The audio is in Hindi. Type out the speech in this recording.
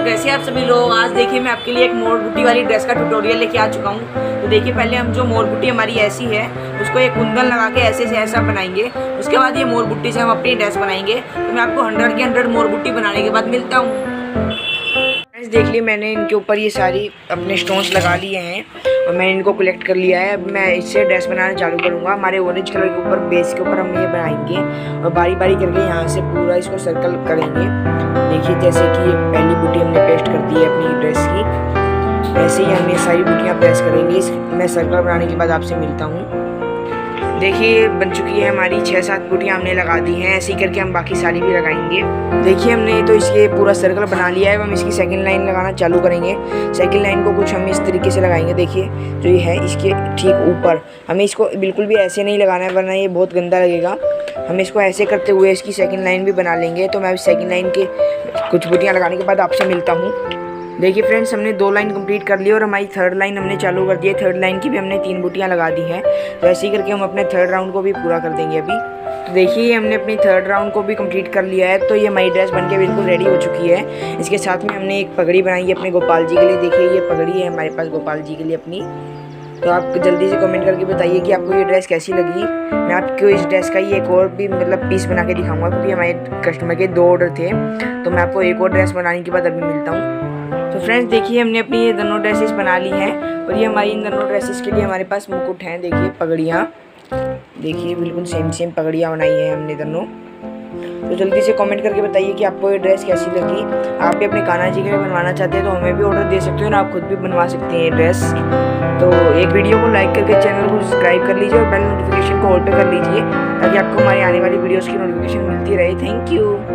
कैसे आप सभी लोग। आज देखिए मैं आपके लिए एक मोर बुट्टी वाली ड्रेस का ट्यूटोरियल लेके आ चुका हूँ। तो देखिए पहले हम जो मोर बुट्टी हमारी ऐसी है उसको एक कुंदन लगा के ऐसे से ऐसा बनाएंगे। उसके बाद ये मोर बुट्टी से हम अपनी ड्रेस बनाएंगे। तो मैं आपको 100 की 100 मोर बुट्टी बनाने के बाद मिलता हूँ। देख लिए मैंने इनके ऊपर ये सारी अपने स्टोन्स लगा लिए हैं और मैंने इनको कलेक्ट कर लिया है। अब मैं इससे ड्रेस बनाना चालू करूँगा। हमारे ऑरेंज कलर के ऊपर बेस के ऊपर हम ये बनाएंगे और बारी बारी करके यहाँ से पूरा इसको सर्कल करेंगे। देखिए जैसे कि ये पहली बूटी हमने पेस्ट कर दी है अपनी ड्रेस की, ऐसे ही हम ये सारी बूटियाँ प्रेस करेंगे। मैं सर्कल बनाने के बाद आपसे मिलता हूँ। देखिए बन चुकी है हमारी 6-7 बूटियाँ हमने लगा दी हैं। ऐसे ही करके हम बाकी सारी भी लगाएंगे। देखिए हमने तो इसके पूरा सर्कल बना लिया है। हम इसकी सेकंड लाइन लगाना चालू करेंगे। सेकंड लाइन को कुछ हम इस तरीके से लगाएंगे। देखिए जो ये है इसके ठीक ऊपर हमें इसको बिल्कुल भी ऐसे नहीं लगाना है वरना ये बहुत गंदा लगेगा। हम इसको ऐसे करते हुए इसकी सेकंड लाइन भी बना लेंगे। तो मैं सेकंड लाइन के कुछ बूटियाँ लगाने के बाद आपसे मिलता हूँ। देखिए फ्रेंड्स हमने 2 लाइन कंप्लीट कर ली और हमारी 3rd लाइन हमने चालू कर दी है। 3rd लाइन की भी हमने 3 बूटियाँ लगा दी हैं। तो ऐसे ही करके हम अपने 3rd राउंड को भी पूरा कर देंगे अभी। तो देखिए हमने अपनी 3rd राउंड को भी कंप्लीट कर लिया है। तो ये हमारी ड्रेस बनके बिल्कुल रेडी हो चुकी है। इसके साथ में हमने एक पगड़ी बनाई है अपने गोपाल जी के लिए। देखिए ये पगड़ी है हमारे पास गोपाल जी के लिए अपनी। तो आप जल्दी से कमेंट करके बताइए कि आपको ये ड्रेस कैसी लगी। मैं आपको इस ड्रेस का ही एक और भी पीस बना के दिखाऊंगा क्योंकि हमारे कस्टमर के 2 ऑर्डर थे। तो मैं आपको एक और ड्रेस बनाने के बाद अभी मिलता हूँ। तो फ्रेंड्स देखिए हमने अपनी ये दोनों ड्रेसेस बना ली हैं और ये हमारी इन दोनों ड्रेसेस के लिए हमारे पास मुकुट हैं। देखिए पगड़ियाँ, देखिए बिल्कुल सेम पगड़ियाँ बनाई हैं हमने दोनों। तो जल्दी से कमेंट करके बताइए कि आपको ये ड्रेस कैसी लगी। आप भी अपने कान्हा जी के लिए बनवाना चाहते हैं तो हमें भी ऑर्डर दे सकते हो और आप खुद भी बनवा सकते हैं ये ड्रेस। तो एक वीडियो को लाइक करके चैनल को सब्सक्राइब कर लीजिए और बेल नोटिफिकेशन को ऑल पे कर लीजिए ताकि आपको हमारी आने वाली वीडियोज़ की नोटिफिकेशन मिलती रहे। Thank you.